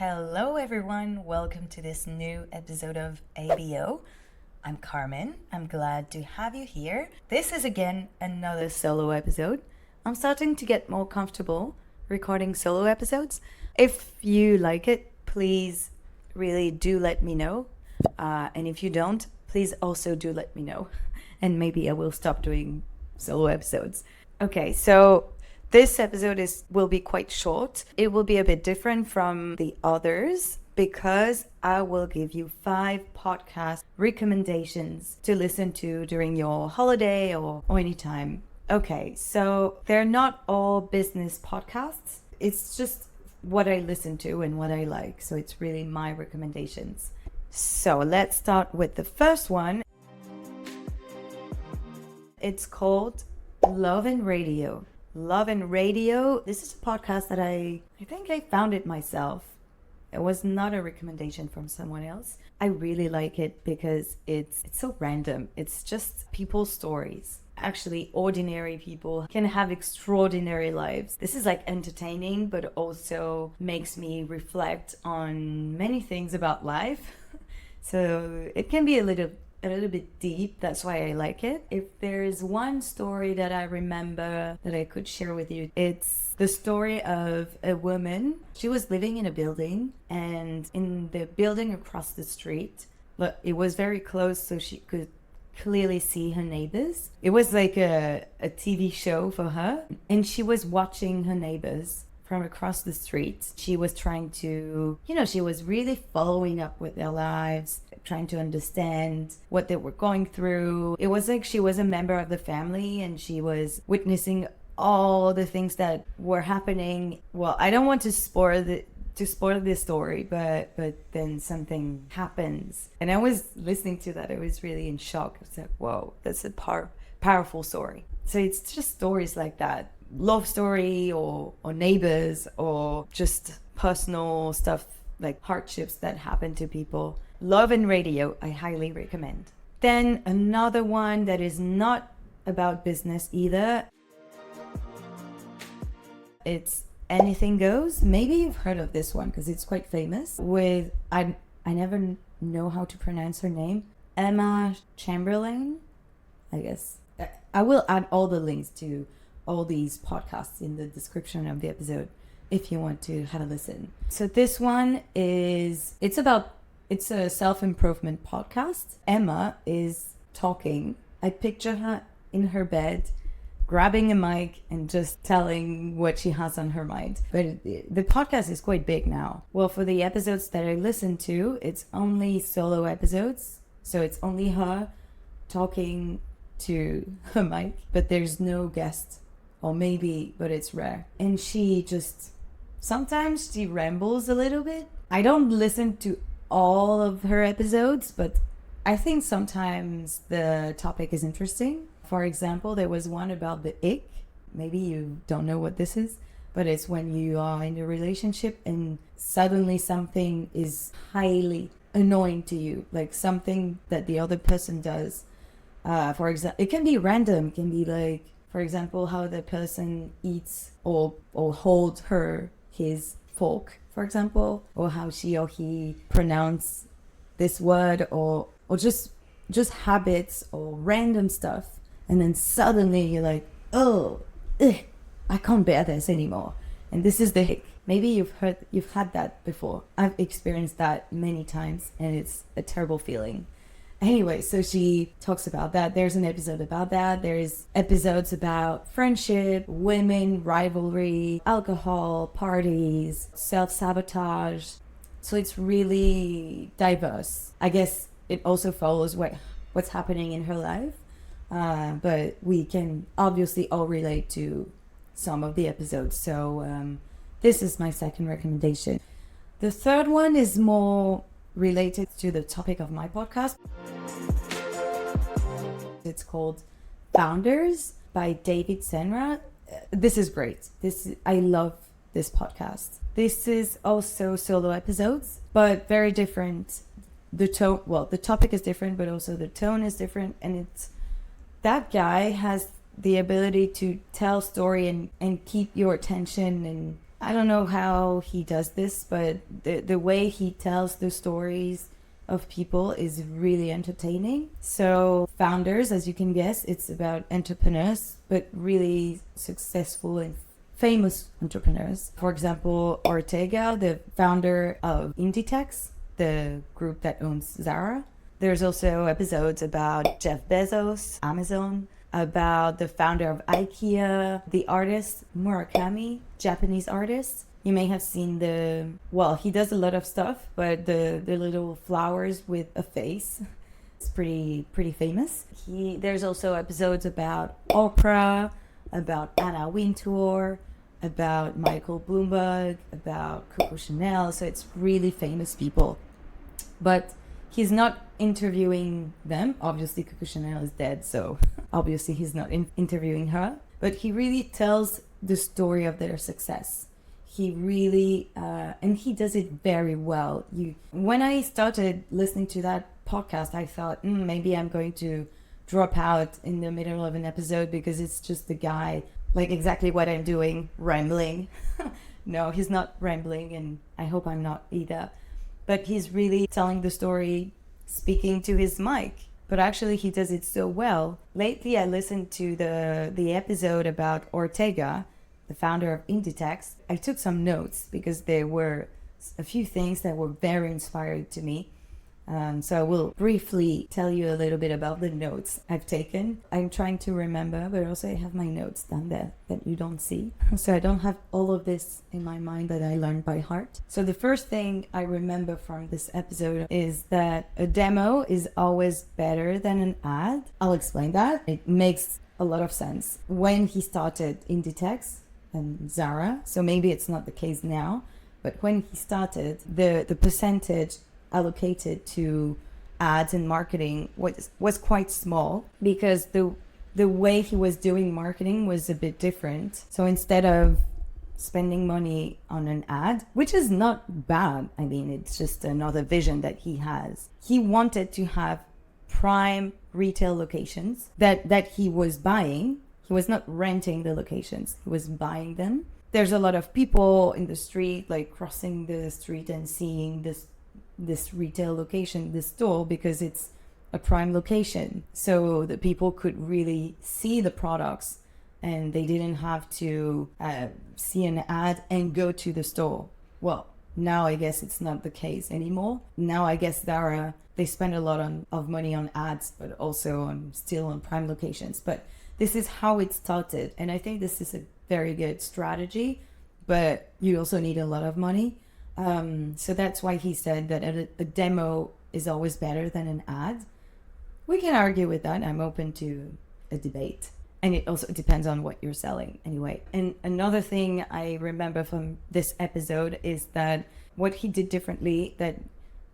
Hello, everyone. Welcome to this new episode of ABO. I'm Carmen. I'm glad to have you here. This is again another solo episode. I'm starting to get more comfortable recording solo episodes. If you like it, please really do let me know. And if you don't, please also do let me know. And maybe I will stop doing solo episodes. Okay, so this episode will be quite short. It will be a bit different from the others because I will give you 5 podcast recommendations to listen to during your holiday or anytime. Okay, so they're not all business podcasts. It's just what I listen to and what I like. So it's really my recommendations. So let's start with the first one. It's called Love and Radio. Love and Radio. This is a podcast that I think I found it myself. It was not a recommendation from someone else. I really like it because it's so random. It's just people's stories. Actually, ordinary people can have extraordinary lives. This is like entertaining, but also makes me reflect on many things about life. So it can be a little bit deep. That's why I like it. If there is one story that I remember that I could share with you, it's the story of a woman. She was living in a building, and in the building across the street, but it was very close, so she could clearly see her neighbors. It was like a TV show for her, and she was watching her neighbors from across the street. She was trying to, she was really following up with their lives, trying to understand what they were going through. It was like she was a member of the family and she was witnessing all the things that were happening. Well, I don't want to spoil this story, but then something happens. And I was listening to that. I was really in shock. I was like, whoa, that's a powerful story. So it's just stories like that. Love story or neighbors or just personal stuff like hardships that happen to people. Love and Radio, I highly recommend. Then another one that is not about business either. It's Anything Goes. Maybe you've heard of this one because it's quite famous. With I never know how to pronounce her name. Emma Chamberlain, I guess. I will add all the links to all these podcasts in the description of the episode if you want to have a listen. So this one it's a self-improvement podcast. Emma is talking. I picture her in her bed grabbing a mic and just telling what she has on her mind. But the podcast is quite big now. Well, for the episodes that I listen to, it's only solo episodes. So it's only her talking to her mic, but there's no guest. Or maybe, but it's rare. And sometimes she rambles a little bit. I don't listen to all of her episodes, but I think sometimes the topic is interesting. For example, there was one about the ick. Maybe you don't know what this is, but it's when you are in a relationship and suddenly something is highly annoying to you, like something that the other person does. For example, it can be random. It can be like, for example, how the person eats or holds his fork, for example, or how she or he pronounce this word, or just habits or random stuff. And then suddenly you're like, oh, I can't bear this anymore. And this is the hick. Maybe you've had that before. I've experienced that many times, and it's a terrible feeling. Anyway, so she talks about that. There's an episode about that. There's episodes about friendship, women, rivalry, alcohol, parties, self-sabotage. So it's really diverse. I guess it also follows what's happening in her life. But we can obviously all relate to some of the episodes. So this is my second recommendation. The third one is more related to the topic of my podcast. It's called Founders by David Senra. This is great. I love this podcast. This is also solo episodes, but very different. The topic is different, but also the tone is different. And that guy has the ability to tell story and keep your attention. And I don't know how he does this, but the way he tells the stories of people is really entertaining. So founders, as you can guess, it's about entrepreneurs, but really successful and famous entrepreneurs. For example, Ortega, the founder of Inditex, the group that owns Zara. There's also episodes about Jeff Bezos, Amazon, about the founder of IKEA, the artist Murakami, Japanese artist. You may have seen he does a lot of stuff, but the little flowers with a face. It's pretty famous. There's also episodes about Oprah, about Anna Wintour, about Michael Bloomberg, about Coco Chanel. So it's really famous people. But he's not interviewing them. Obviously, Coco Chanel is dead, so obviously he's not interviewing her. But he really tells the story of their success. He really, and he does it very well. When I started listening to that podcast, I thought, maybe I'm going to drop out in the middle of an episode because it's just the guy, like exactly what I'm doing, rambling. No, he's not rambling, and I hope I'm not either. But he's really telling the story, speaking to his mic. But actually, he does it so well. Lately, I listened to the episode about Ortega, the founder of Inditex. I took some notes because there were a few things that were very inspiring to me. So I will briefly tell you a little bit about the notes I've taken. I'm trying to remember, but also I have my notes down there that you don't see. So I don't have all of this in my mind that I learned by heart. So the first thing I remember from this episode is that a demo is always better than an ad. I'll explain that. It makes a lot of sense. When he started Inditex and Zara, so maybe it's not the case now, but when he started, the percentage allocated to ads and marketing was quite small because the way he was doing marketing was a bit different. So instead of spending money on an ad, which is not bad, I mean, it's just another vision that he has. He wanted to have prime retail locations that he was buying. He was not renting the locations, he was buying them. There's a lot of people in the street, like crossing the street and seeing this retail location, this store, because it's a prime location. So the people could really see the products and they didn't have to see an ad and go to the store. Well, now I guess it's not the case anymore. Now I guess they spend a lot of money on ads, but also still on prime locations. But this is how it started. And I think this is a very good strategy, but you also need a lot of money. So that's why he said that a demo is always better than an ad. We can argue with that. I'm open to a debate. And it also depends on what you're selling anyway. And another thing I remember from this episode is that what he did differently, that,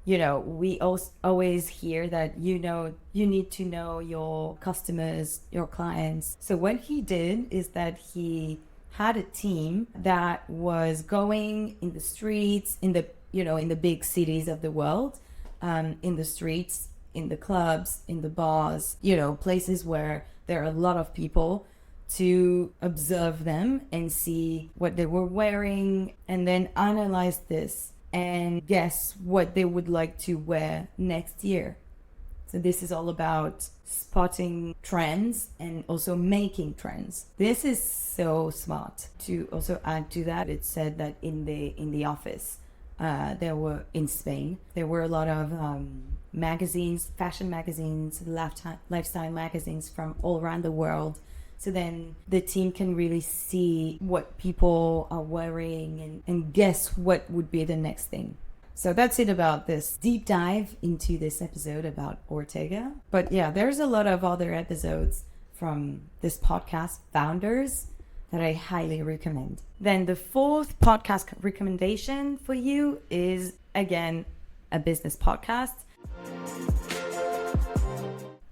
we always hear that, you need to know your customers, your clients. So what he did is that he had a team that was going in the streets, in the big cities of the world, in the streets, in the clubs, in the bars, places where there are a lot of people, to observe them and see what they were wearing and then analyze this and guess what they would like to wear next year. So this is all about spotting trends and also making trends. This is so smart. To also add to that, it said that in the office, in Spain, there were a lot of magazines, fashion magazines, lifestyle magazines from all around the world. So then the team can really see what people are wearing and guess what would be the next thing. So that's it about this deep dive into this episode about Ortega. But yeah, there's a lot of other episodes from this podcast, Founders, that I highly recommend. Then the fourth podcast recommendation for you is, again, a business podcast.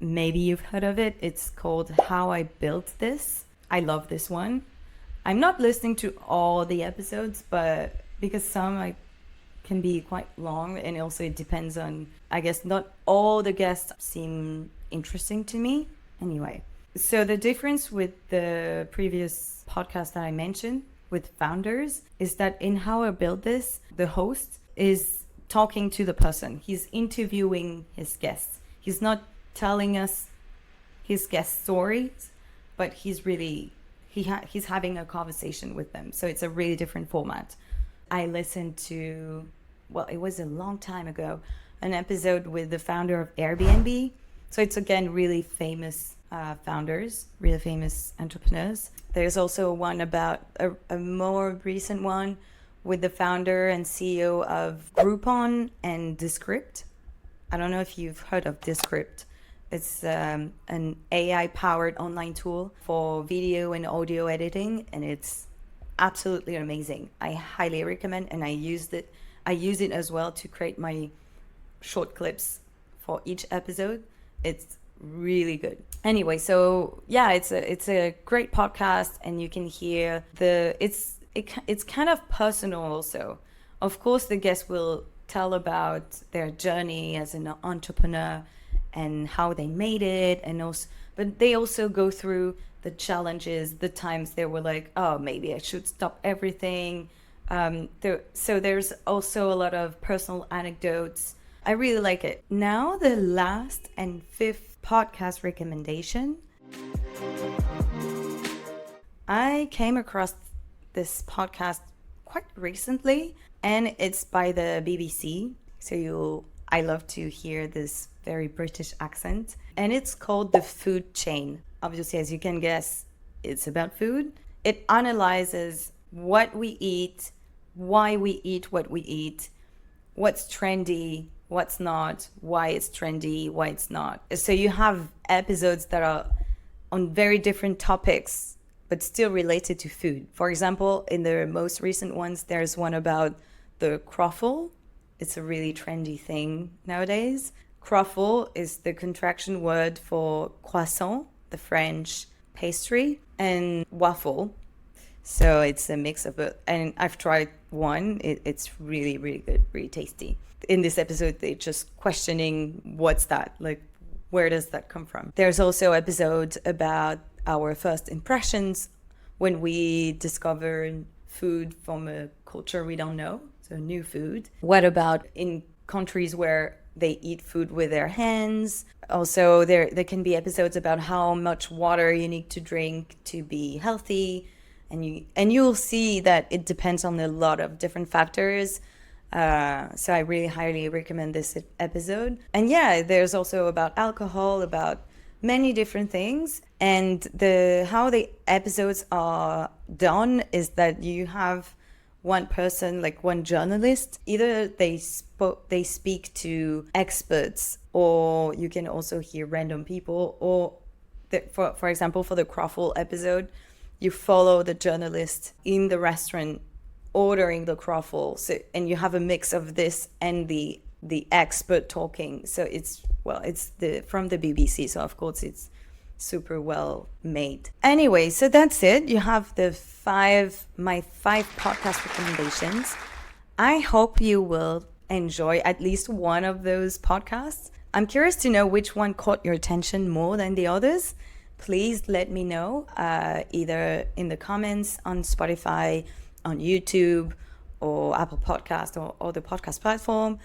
Maybe you've heard of it. It's called How I Built This. I love this one. I'm not listening to all the episodes, but because some can be quite long, and also it depends on, I guess, not all the guests seem interesting to me. Anyway, so the difference with the previous podcast that I mentioned with founders is that in how I build this, the host is talking to the person. He's interviewing his guests. He's not telling us his guest stories, but he's really he's having a conversation with them. So it's a really different format. I listened to, well, it was a long time ago, an episode with the founder of Airbnb. So it's again really famous founders, really famous entrepreneurs. There's also one about a more recent one with the founder and CEO of Groupon and Descript. I don't know if you've heard of Descript. It's an AI-powered online tool for video and audio editing, and it's absolutely amazing. I highly recommend, and I use it as well to create my short clips for each episode. It's really good. Anyway, so yeah, it's a great podcast, and you can hear it's kind of personal also. Of course, the guests will tell about their journey as an entrepreneur and how they made it, and also, but they also go through the challenges, the times they were like, oh, maybe I should stop everything. So there's also a lot of personal anecdotes. I really like it. Now the last and fifth podcast recommendation. I came across this podcast quite recently, and it's by the BBC. So I love to hear this very British accent, and it's called The Food Chain. Obviously, as you can guess, it's about food. It analyzes what we eat, why we eat what we eat, what's trendy, what's not, why it's trendy, why it's not. So you have episodes that are on very different topics, but still related to food. For example, in the most recent ones, there's one about the croffle. It's a really trendy thing nowadays. Croffle is the contraction word for croissant, the French pastry, and waffle. So it's a mix of it. And I've tried one. It's really, really good, really tasty. In this episode, they're just questioning what's that? Like, where does that come from? There's also episodes about our first impressions when we discover food from a culture we don't know, so new food. What about in countries where they eat food with their hands? Also, there can be episodes about how much water you need to drink to be healthy, and you'll see that it depends on a lot of different factors. So I really highly recommend this episode. And yeah, there's also about alcohol, about many different things. And how the episodes are done is that you have one person, like one journalist, either they speak to experts, or you can also hear random people, or for example, for the croffle episode, you follow the journalist in the restaurant ordering the croffle, and you have a mix of this and the expert talking. So it's from the BBC, so of course it's super well made. Anyway, so that's it. You have my five podcast recommendations. I hope you will enjoy at least one of those podcasts. I'm curious to know which one caught your attention more than the others. Please let me know, either in the comments on Spotify, on YouTube, or Apple Podcast, or the podcast platform.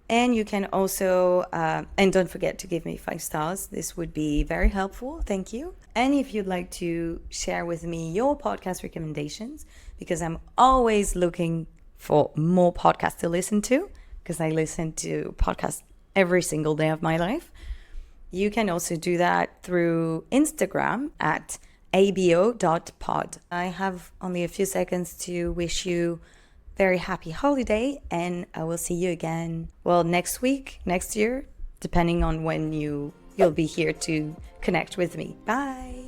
And you can also, and don't forget to give me 5 stars. This would be very helpful. Thank you. And if you'd like to share with me your podcast recommendations, because I'm always looking for more podcasts to listen to, because I listen to podcasts every single day of my life, you can also do that through Instagram at abo.pod. I have only a few seconds to wish you very happy holiday, and I will see you again, next week, next year, depending on when you'll be here to connect with me. Bye.